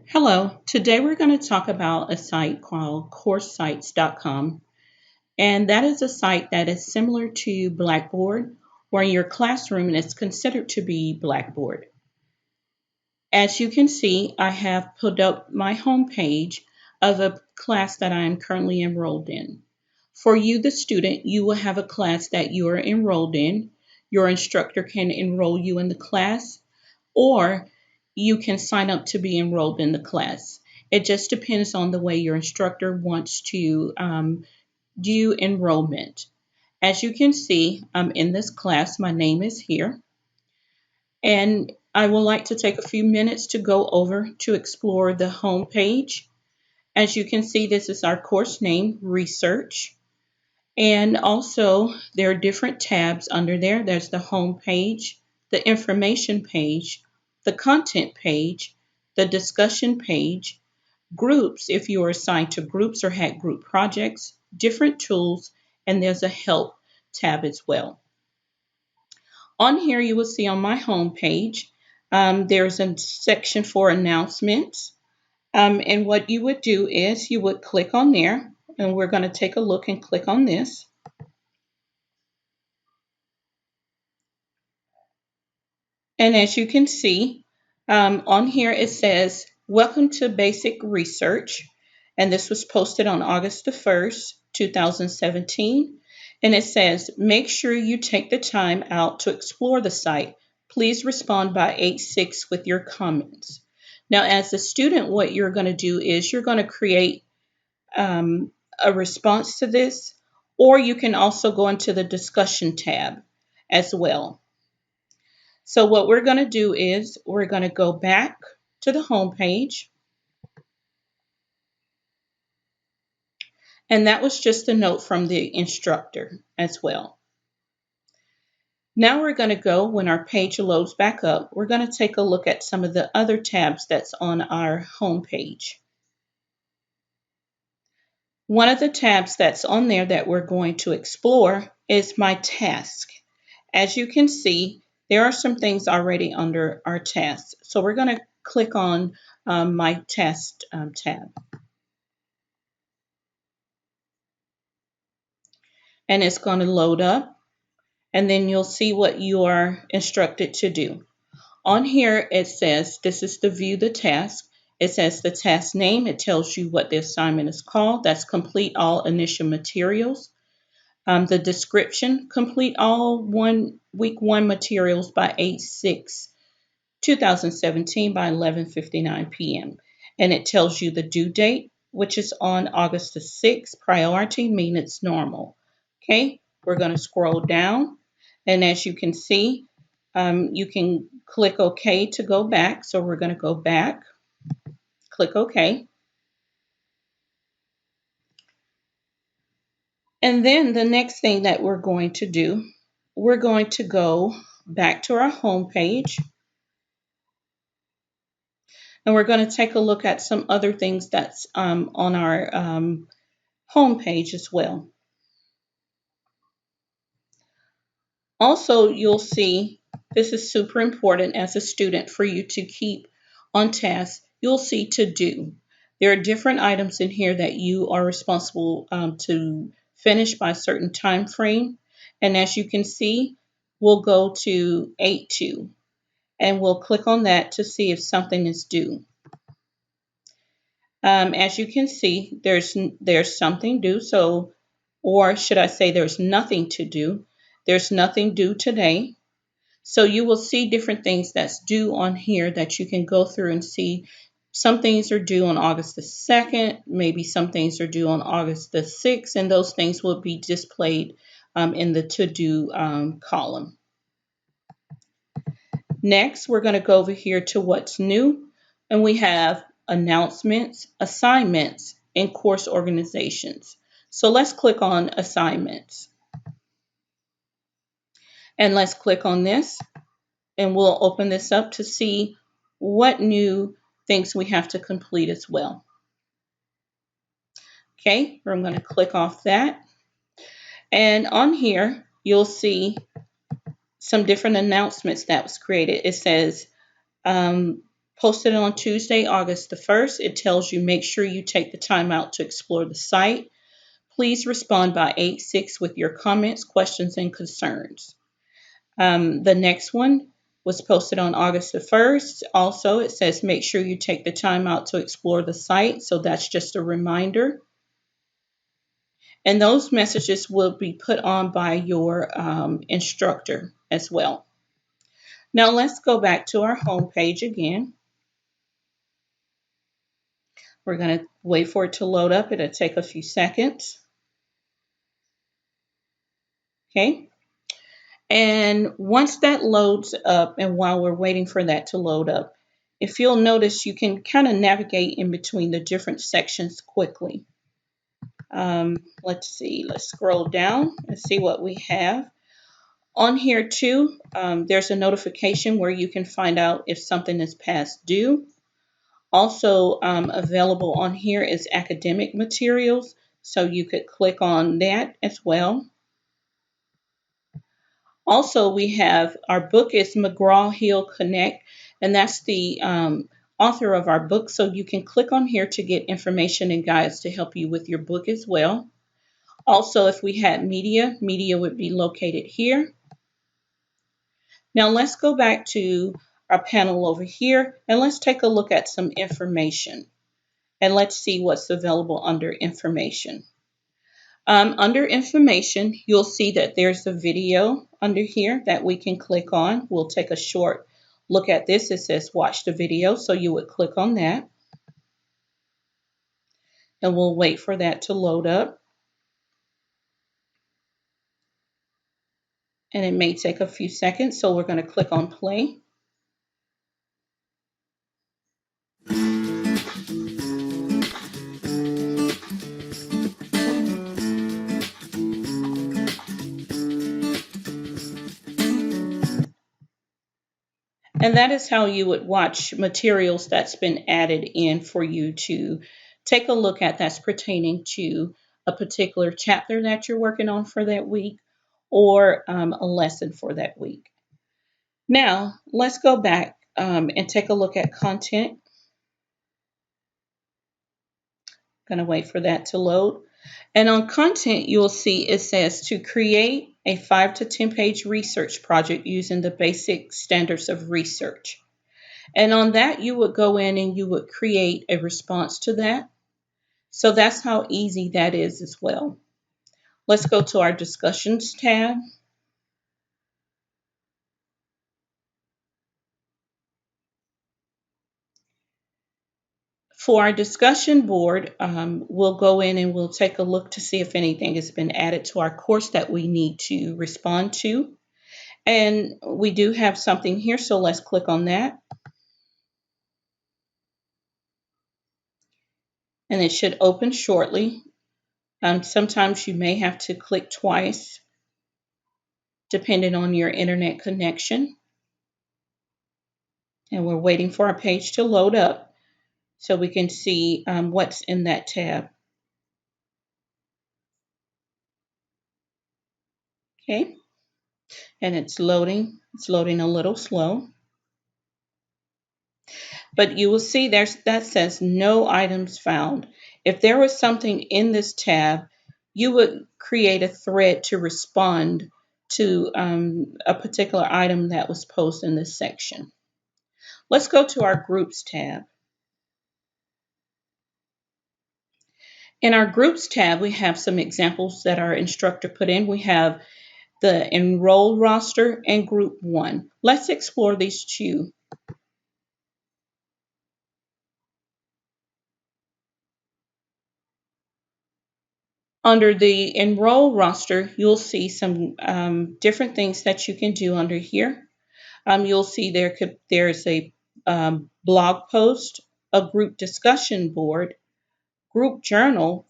Hello, today we're going to talk about a site called CourseSites.com, and that is a site that is similar to Blackboard, where your classroom is considered to be Blackboard. As you can see, I have put up my homepage of a class that I am currently enrolled in. For you, the student, you will have a class that you are enrolled in. Your instructor can enroll you in the class, or you can sign up to be enrolled in the class. It just depends on the way your instructor wants to do enrollment. As you can see, I'm in this class. My name is here, and I would like to take a few minutes to go over to explore the home page. As you can see, this is our course name, Research. And also, there are different tabs under there. There's the home page, the information page, the content page, the discussion page, groups if you are assigned to groups or had group projects, different tools, and there's a help tab as well. On here, you will see on my home page, there's a section for announcements. And what you would do is you would click on there, and we're going to take a look and click on this. And as you can see, on here it says, Welcome to Basic Research. And this was posted on August the 1st, 2017. And it says, Make sure you take the time out to explore the site. Please respond by 8/6 with your comments. Now, as a student, what you're going to do is you're going to create um, a response to this, or you can also go into the discussion tab as well. So what we're going to do is we're going to go back to the home page. And that was just a note from the instructor as well. Now we're going to go, when our page loads back up, we're going to take a look at some of the other tabs that's on our home page. One of the tabs that's on there that we're going to explore is my task. As you can see, there are some things already under our tasks. So we're going to click on my task tab. And it's going to load up, and then you'll see what you are instructed to do. On here it says, this is to view the task. It says the task name. It tells you what the assignment is called. That's complete all initial materials. The description, complete all week one materials by 8/6/2017 by 11:59 p.m. And it tells you the due date, which is on August the 6th. Priority means it's normal. Okay, we're going to scroll down. And as you can see, you can click OK to go back. So we're going to go back, click OK. And then the next thing that we're going to do, we're going to go back to our home page. And we're going to take a look at some other things that's on our home page as well. Also, you'll see, this is super important as a student for you to keep on task. You'll see to do. There are different items in here that you are responsible to finish by a certain time frame. And as you can see, we'll go to 8/2 and we'll click on that to see if something is due. As you can see, there's something due. So, or should I say, there's nothing to do. There's nothing due today. So you will see different things that's due on here that you can go through and see. Some things are due on August the 2nd. Maybe some things are due on August the 6th, and those things will be displayed in the to-do column. Next, we're going to go over here to what's new, and we have announcements, assignments, and course organizations. So let's click on assignments. And let's click on this, and we'll open this up to see what new things we have to complete as well. Okay, I'm going to click off that. And on here, you'll see some different announcements that was created. It says Posted on Tuesday, August the 1st, it tells you make sure you take the time out to explore the site. Please respond by 8/6 with your comments, questions, and concerns. The next one was posted on August the 1st. Also, it says make sure you take the time out to explore the site. So that's just a reminder. And those messages will be put on by your instructor as well. Now let's go back to our home page again. We're going to wait for it to load up. It'll take a few seconds. Okay. And once that loads up, and while we're waiting for that to load up, if you'll notice, you can kind of navigate in between the different sections quickly. Let's see, let's scroll down and see what we have. On here too, there's a notification where you can find out if something is past due. Also available on here is academic materials, so you could click on that as well. Also, we have our book is McGraw-Hill Connect, and that's the author of our book. So you can click on here to get information and guides to help you with your book as well. Also, if we had media, media would be located here. Now let's go back to our panel over here and let's take a look at some information. And let's see what's available under information. Under information, you'll see that there's a video under here that we can click on. We'll take a short look at this. It says watch the video, so you would click on that. And we'll wait for that to load up. And it may take a few seconds, so we're going to click on play. And that is how you would watch materials that's been added in for you to take a look at that's pertaining to a particular chapter that you're working on for that week or a lesson for that week. Now, let's go back and take a look at content. Going to wait for that to load. And on content, you'll see it says to create a 5 to 10 page research project using the basic standards of research. And on that, you would go in and you would create a response to that. So that's how easy that is as well. Let's go to our discussions tab. For our discussion board, we'll go in and we'll take a look to see if anything has been added to our course that we need to respond to. And we do have something here, so let's click on that. And it should open shortly. Sometimes you may have to click twice, depending on your internet connection. And we're waiting for our page to load up so we can see what's in that tab. Okay, and it's loading a little slow. But you will see that says no items found. If there was something in this tab, you would create a thread to respond to a particular item that was posted in this section. Let's go to our groups tab. In our groups tab, we have some examples that our instructor put in. We have the enroll roster and group 1. Let's explore these two. Under the enroll roster, you'll see some different things that you can do under here. You'll see there's a blog post, a group discussion board, group journal,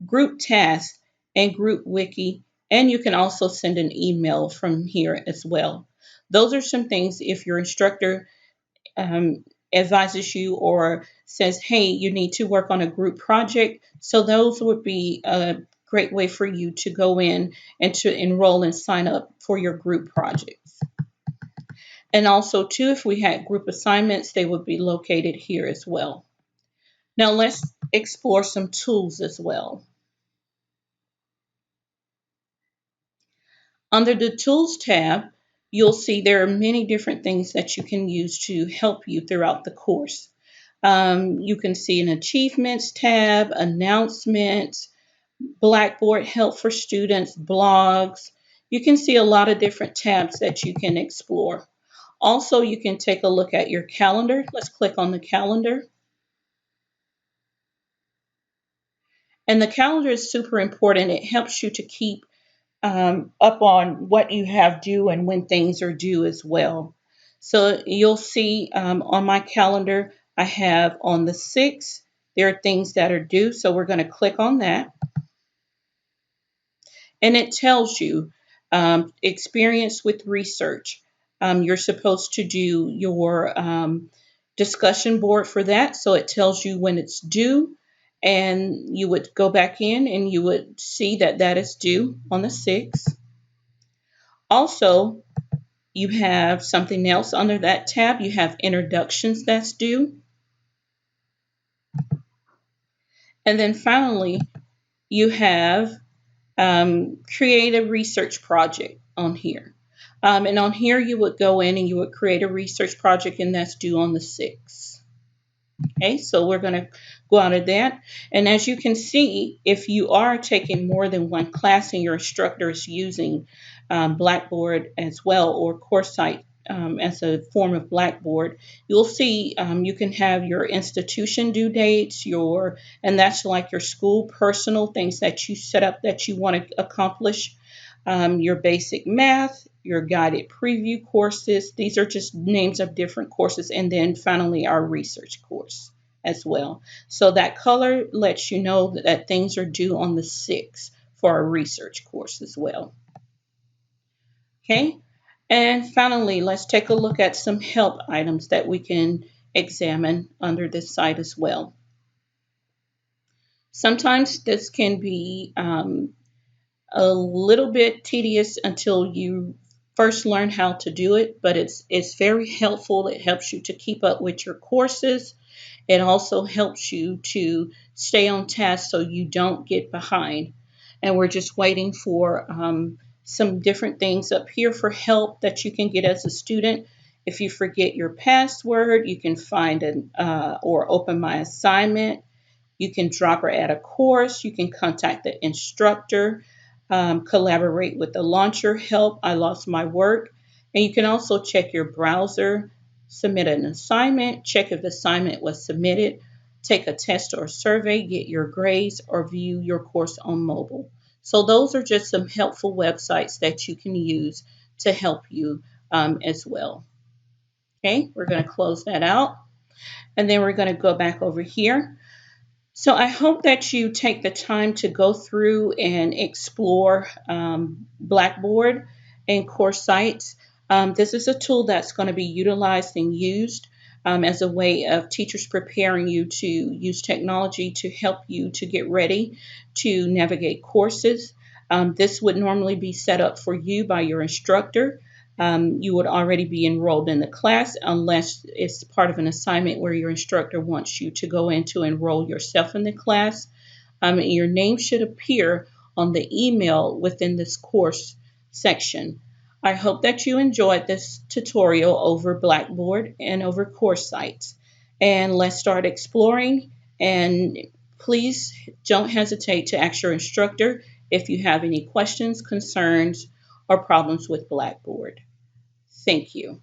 group task, and group wiki. And you can also send an email from here as well. Those are some things if your instructor advises you or says, hey, you need to work on a group project. So those would be a great way for you to go in and to enroll and sign up for your group projects. And also, too, if we had group assignments, they would be located here as well. Now, let's explore some tools as well. Under the Tools tab, you'll see there are many different things that you can use to help you throughout the course. You can see an Achievements tab, Announcements, Blackboard Help for Students, Blogs. You can see a lot of different tabs that you can explore. Also, you can take a look at your calendar. Let's click on the calendar. And the calendar is super important. It helps you to keep up on what you have due and when things are due as well. So you'll see on my calendar, I have on the 6th, there are things that are due. So we're going to click on that. And it tells you experience with research. You're supposed to do your discussion board for that. So it tells you when it's due. And you would go back in and you would see that that is due on the 6th. Also, you have something else under that tab. You have introductions that's due. And then finally, you have create a research project on here. And on here, you would go in and you would create a research project, and that's due on the 6th. Okay, so we're going to go out of that. And as you can see, if you are taking more than one class and your instructor is using Blackboard as well, or CourseSite as a form of Blackboard, you'll see you can have your institution due dates, and that's like your school personal things that you set up that you want to accomplish, your basic math, your guided preview courses. These are just names of different courses. And then finally, our research course as well. So that color lets you know that things are due on the 6th for our research course as well. Okay. And finally, let's take a look at some help items that we can examine under this site as well. Sometimes this can be a little bit tedious until you first learn how to do it, but it's very helpful. It helps you to keep up with your courses. It also helps you to stay on task so you don't get behind. And we're just waiting for some different things up here for help that you can get as a student. If you forget your password, you can find or open my assignment. You can drop or add a course. You can contact the instructor, collaborate with the launcher, help, I lost my work. And you can also check your browser, submit an assignment, check if the assignment was submitted, take a test or survey, get your grades, or view your course on mobile. So those are just some helpful websites that you can use to help you as well. Okay, we're going to close that out. And then we're going to go back over here. So I hope that you take the time to go through and explore Blackboard and CourseSite. This is a tool that's going to be utilized and used as a way of teachers preparing you to use technology to help you to get ready to navigate courses. This would normally be set up for you by your instructor. You would already be enrolled in the class unless it's part of an assignment where your instructor wants you to go in to enroll yourself in the class. And your name should appear on the email within this course section. I hope that you enjoyed this tutorial over Blackboard and over CourseSite. And let's start exploring. And please don't hesitate to ask your instructor if you have any questions, concerns, or problems with Blackboard. Thank you.